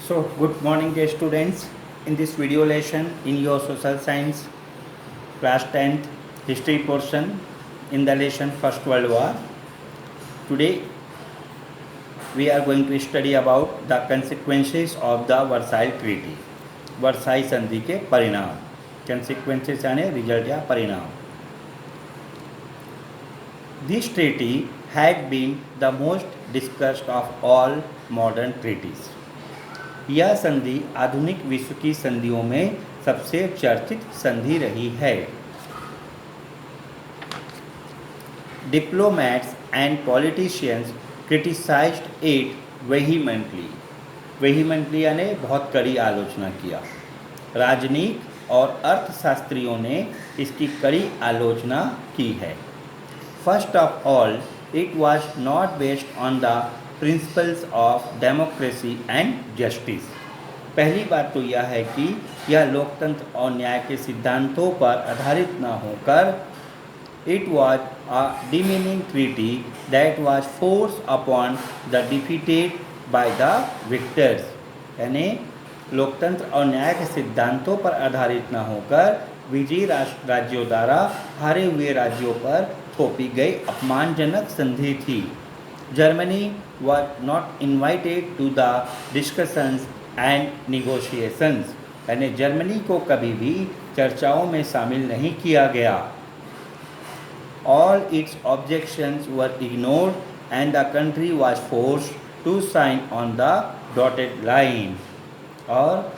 So, good morning, dear students. In this video lesson, in your social science class 10th history portion, in the lesson First World War, today we are going to study about the consequences of the Versailles Treaty. Versailles संधि के परिणाम, consequences यानी result या परिणाम. This treaty had been the most discussed of all modern treaties. यह संधि आधुनिक विश्व की संधियों में सबसे चर्चित संधि रही है. Diplomats and politicians criticized it vehemently. Vehemently यानी बहुत कड़ी आलोचना किया. राजनीतिक और अर्थशास्त्रियों ने इसकी कड़ी आलोचना की है. First of all, it was not based on the principles of democracy and justice. पहली बात तो यह है कि यह लोकतंत्र और न्याय के सिद्धांतों पर आधारित न होकर it was a demeaning treaty that was force upon the defeated by the Victus. यानी लोकतंत्र और न्याय के सिद्धांतों पर आधारित न होकर विजयी राज्यों द्वारा हारे हुए राज्यों पर थोपी गई अपमानजनक संधि थी. Germany was not invited to the discussions and negotiations. यानी जर्मनी को कभी भी चर्चाओं में शामिल नहीं किया गया. All its objections were ignored and the country was forced to sign on the dotted line. और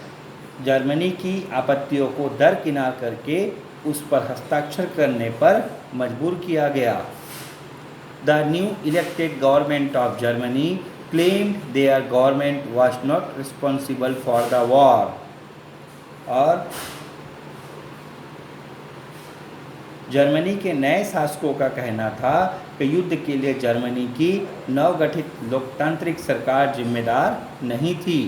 जर्मनी की आपत्तियों को दरकिनार करके उस पर हस्ताक्षर करने पर मजबूर किया गया. The new elected government of Germany claimed their government was not responsible for the war. और जर्मनी के नए शासकों का कहना था कि युद्ध के लिए जर्मनी की नवगठित लोकतांत्रिक सरकार जिम्मेदार नहीं थी.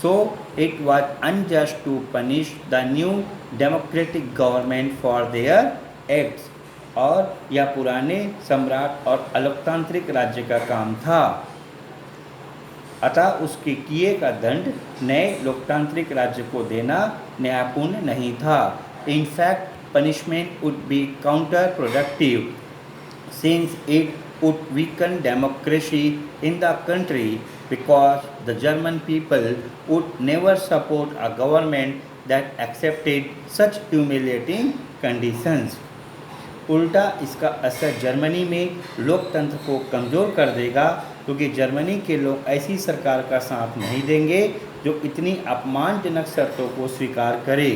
So it was unjust to punish the new democratic government for their acts. और यह पुराने सम्राट और अलोकतांत्रिक राज्य का काम था. अतः उसके किए का दंड नए लोकतांत्रिक राज्य को देना न्यायपूर्ण नहीं था. In fact punishment would be counter productive since it would weaken democracy in the country because the German people would never support a government that accepted such humiliating conditions. उल्टा इसका असर जर्मनी में लोकतंत्र को कमज़ोर कर देगा क्योंकि जर्मनी के लोग ऐसी सरकार का साथ नहीं देंगे जो इतनी अपमानजनक शर्तों को स्वीकार करे.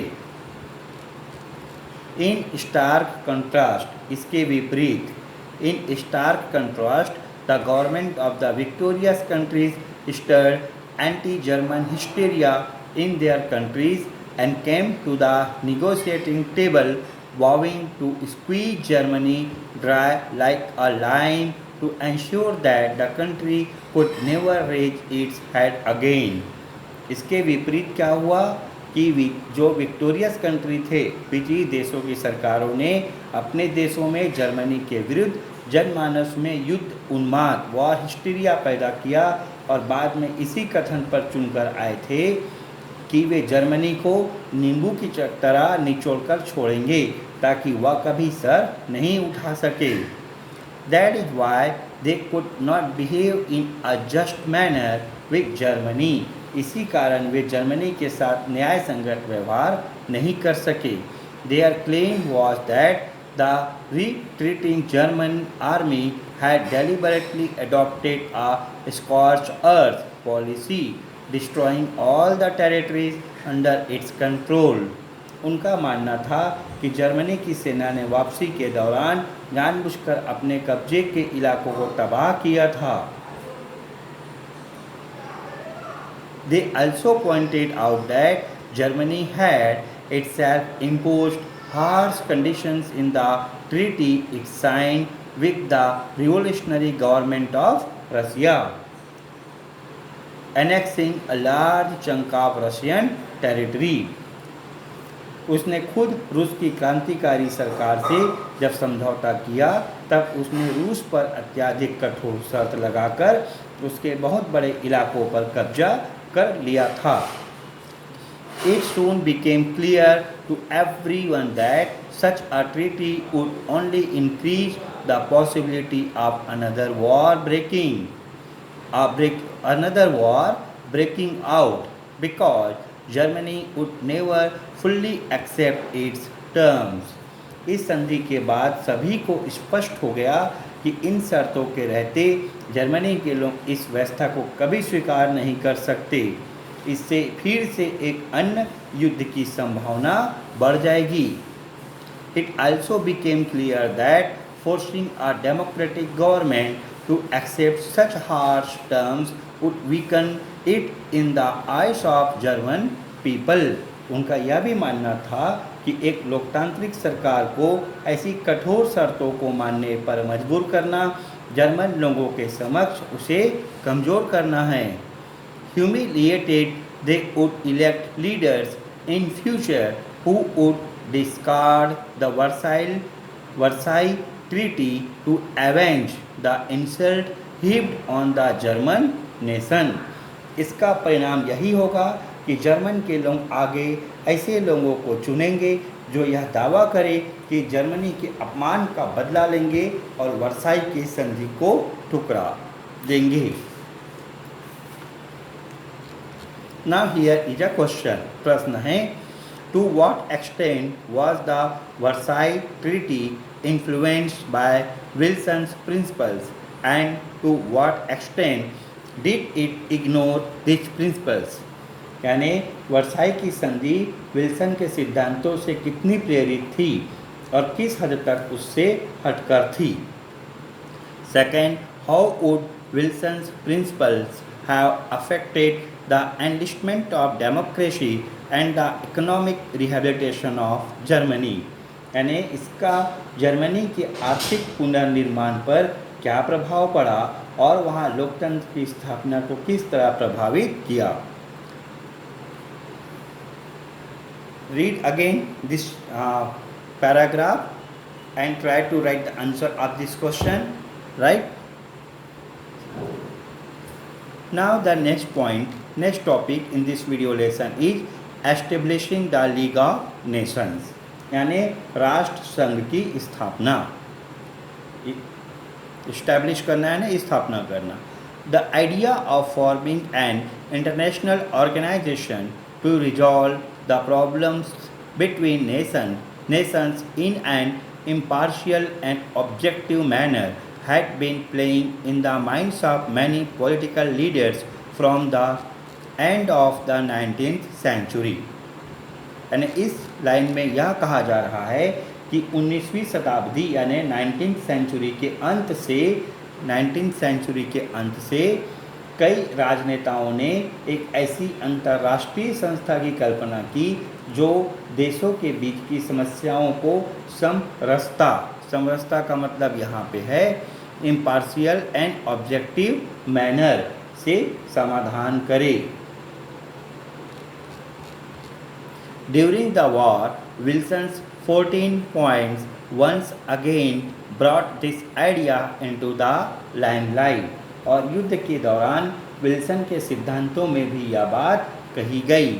इन स्टार्क कंट्रास्ट, इसके विपरीत, in stark contrast the government of the victorious countries stirred anti German hysteria in their countries and came to the negotiating table vowing to squeeze Germany dry like a lime to ensure that the country could never raise its head again. इसके विपरीत क्या हुआ कि जो victorious country थे, विजयी देशों की सरकारों ने अपने देशों में जर्मनी के विरुद्ध जनमानस में युद्ध उन्माद वॉर हिस्टीरिया पैदा किया और बाद में इसी कथन पर चुनकर आए थे कि वे जर्मनी को नींबू की तरह निचोड़कर छोड़ेंगे ताकि वह कभी सर नहीं उठा सके. That is why they could not behave in a just manner with Germany. इसी कारण वे जर्मनी के साथ न्याय संगत व्यवहार नहीं कर सके. There claim was that the retreating German army had deliberately adopted a scorch earth policy destroying all the territories under its control. उनका मानना था कि जर्मनी की सेना ने वापसी के दौरान जानबूझकर अपने कब्जे के इलाकों को तबाह किया था. They also pointed out that Germany had itself imposed harsh conditions in the treaty it signed with the revolutionary government of Russia, annexing a large chunk of Russian territory. उसने खुद रूस की क्रांतिकारी सरकार से जब समझौता किया तब उसने रूस पर अत्यधिक कठोर शर्त लगाकर उसके बहुत बड़े इलाकों पर कब्जा कर लिया था। It soon became clear to everyone that such a treaty would only increase the possibility of another war breaking out, because Germany would never fully accept its terms. इस संधि के बाद सभी को स्पष्ट हो गया कि इन शर्तों के रहते जर्मनी के लोग इस व्यवस्था को कभी स्वीकार नहीं कर सकते। इससे फिर से एक अन्य युद्ध की संभावना बढ़ जाएगी। It also became clear that forcing a democratic government to accept such harsh terms would weaken it in the eyes of German people. उनका यह भी मानना था कि एक लोकतांत्रिक सरकार को ऐसी कठोर शर्तों को मानने पर मजबूर करना जर्मन लोगों के समक्ष उसे कमज़ोर करना है। Humiliated, they would elect leaders in future who would discard the Versailles Treaty to avenge the insult heaped on the German nation. इसका परिणाम यही होगा कि जर्मन के लोग आगे ऐसे लोगों को चुनेंगे जो यह दावा करें कि जर्मनी के अपमान का बदला लेंगे और वर्साई की संधि को ठुकरा देंगे। Now here is a question. प्रश्न है, to what extent was the Versailles Treaty influenced by Wilson's principles, and to what extent did it ignore these principles? यानी वर्साई की संधि विल्सन के सिद्धांतों से कितनी प्रेरित थी और किस हद तक उससे हटकर थी। Second, how would Wilson's principles have affected the enlistment of democracy and the economic rehabilitation of Germany? यानी इसका जर्मनी के आर्थिक पुनर्निर्माण पर क्या प्रभाव पड़ा और वहाँ लोकतंत्र की स्थापना को किस तरह प्रभावित किया। Read again this paragraph and try to write the answer of this question, right? Now the next topic in this video lesson is establishing the League of Nations, यानी राष्ट्र संघ की स्थापना। इस्टेब्लिश करना है ना, स्थापना करना। The idea of forming an international organization to resolve the problems between nations in an impartial and objective manner had been playing in the minds of many political leaders from the end of the 19th century. यानी इस line में यह कहा जा रहा है कि 19वीं शताब्दी यानी 19th सेंचुरी के अंत से कई राजनेताओं ने एक ऐसी अंतर्राष्ट्रीय संस्था की कल्पना की जो देशों के बीच की समस्याओं को समरसता का मतलब यहाँ पे है इम्पार्शियल एंड ऑब्जेक्टिव मैनर से समाधान करे। During the war Wilson's 14 points once again brought this idea into the limelight. और युद्ध के दौरान विल्सन के सिद्धांतों में भी यह बात कही गई।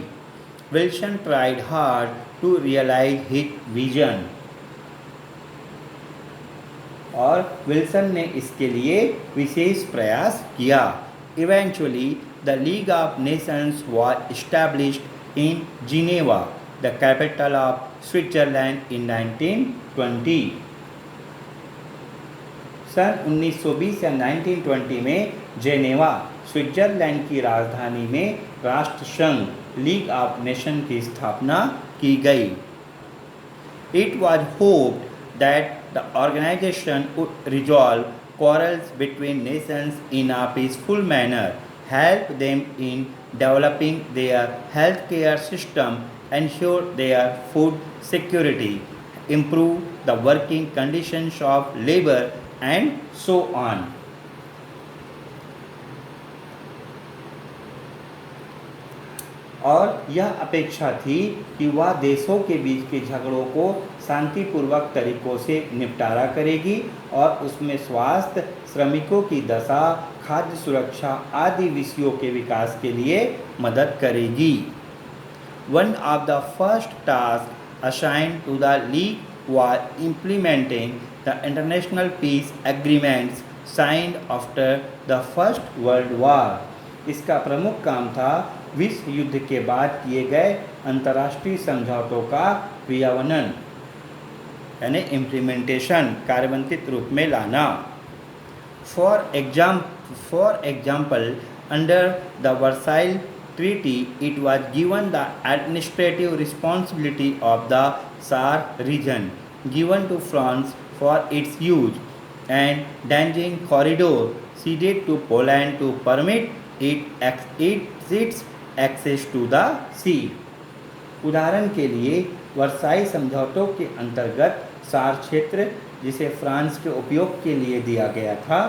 Wilson tried hard to realise his vision, और विल्सन ने इसके लिए विशेष प्रयास किया। Eventually the League of Nations was established in Geneva, the capital of Switzerland, in 1920। सन 1920 या 1920 में जेनेवा, स्विट्जरलैंड की राजधानी में राष्ट्र संघ लीग ऑफ नेशन की स्थापना की गई। It was hoped that the organisation would resolve quarrels between nations in a peaceful manner, help them in developing their healthcare system, ensure their food security, improve the working conditions of labor, and so on. और यह अपेक्षा थी कि वह देशों के बीच के झगड़ों को शांतिपूर्वक तरीकों से निपटारा करेगी और उसमें स्वास्थ्य, श्रमिकों की दशा, खाद्य सुरक्षा आदि विषयों के विकास के लिए मदद करेगी। One of the first tasks assigned to the League was implementing the international peace agreements signed after the First World War. इसका प्रमुख काम था विश्व युद्ध के बाद किए गए अंतर्राष्ट्रीय समझौतों का क्रियान्वयन यानी इम्प्लीमेंटेशन कार्यान्वित रूप में लाना। For example, under the Versailles Treaty, it was given the administrative responsibility of the Saar region given to France for its use, and Danzig corridor ceded to Poland to permit its access to the sea. उदाहरण के लिए Versailles समझौतों के अंतर्गत सार क्षेत्र जिसे France के उपयोग के लिए दिया गया था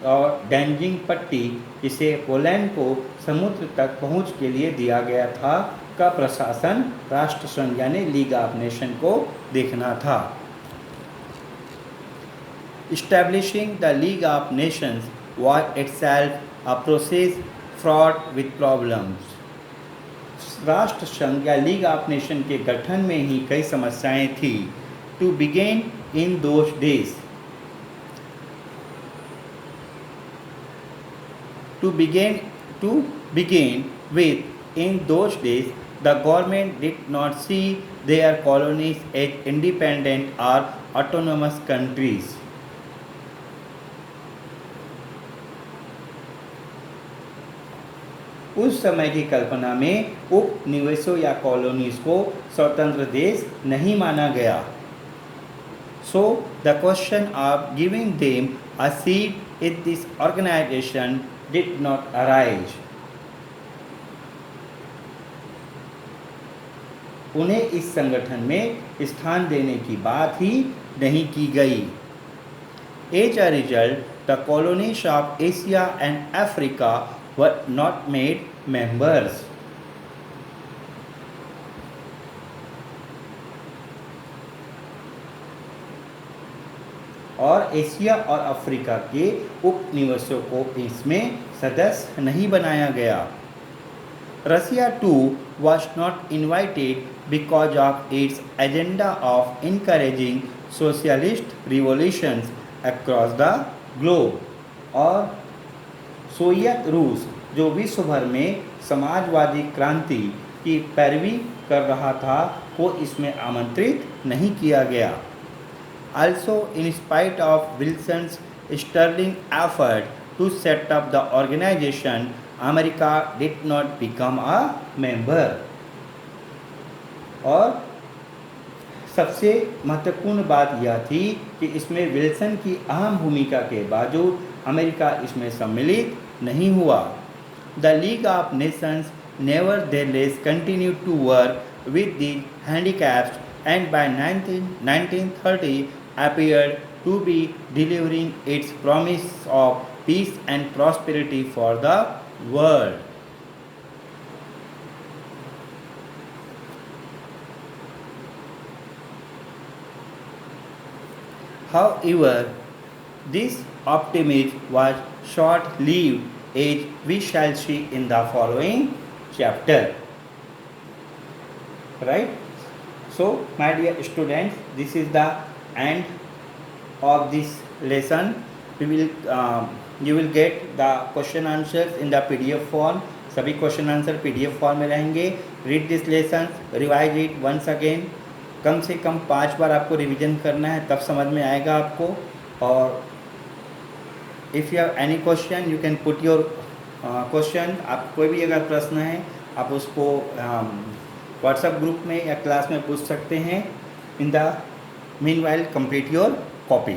और डैंजिंग पट्टी जिसे पोलैंड को समुद्र तक पहुंच के लिए दिया गया था का प्रशासन राष्ट्रसंघ यानी लीग ऑफ नेशन को देखना था। Establishing the League of Nations was itself a process fraught with problems. राष्ट्र संघ या लीग ऑफ नेशन के गठन में ही कई समस्याएं थी। To begin in those days to begin with in those days the government did not see their colonies as independent or autonomous countries. उस समय की कल्पना में उपनिवेशों या कॉलोनीज को स्वतंत्र देश नहीं माना गया। So the question of giving them a seat in this organization did not arise. उन्हें इस संगठन में स्थान देने की बात ही नहीं की गई। As a result, the colonies of Asia and Africa were not made members. और एशिया और अफ्रीका के उपनिवेशों को इसमें सदस्य नहीं बनाया गया। रसिया to was not invited because of its agenda of encouraging socialist revolutions across the globe. और सोवियत रूस जो विश्व भर में समाजवादी क्रांति की पैरवी कर रहा था को इसमें आमंत्रित नहीं किया गया। Also, in spite of Wilson's sterling effort to set up the organization, America did not become a member. और सबसे महत्वपूर्ण बात यह थी कि इसमें विल्सन की अहम भूमिका के बावजूद अमेरिका इसमें सम्मिलित नहीं हुआ। The League of Nations nevertheless continued to work with the handicaps and by 1930 appeared to be delivering its promise of peace and prosperity for the world. However, this optimism was short-lived, as we shall see in the following chapter. Right? So, my dear students, this is the end of this lesson. You will get the question answers in the PDF form. सभी question answer PDF form में रहेंगे। Read this lesson, revise it once again. कम से कम 5 बार आपको revision करना है, तब समझ में आएगा आपको। और if you have any question you can put your question. आप कोई भी अगर प्रश्न है आप उसको व्हाट्सएप ग्रुप में या क्लास में पूछ सकते हैं। In the meanwhile complete your copy.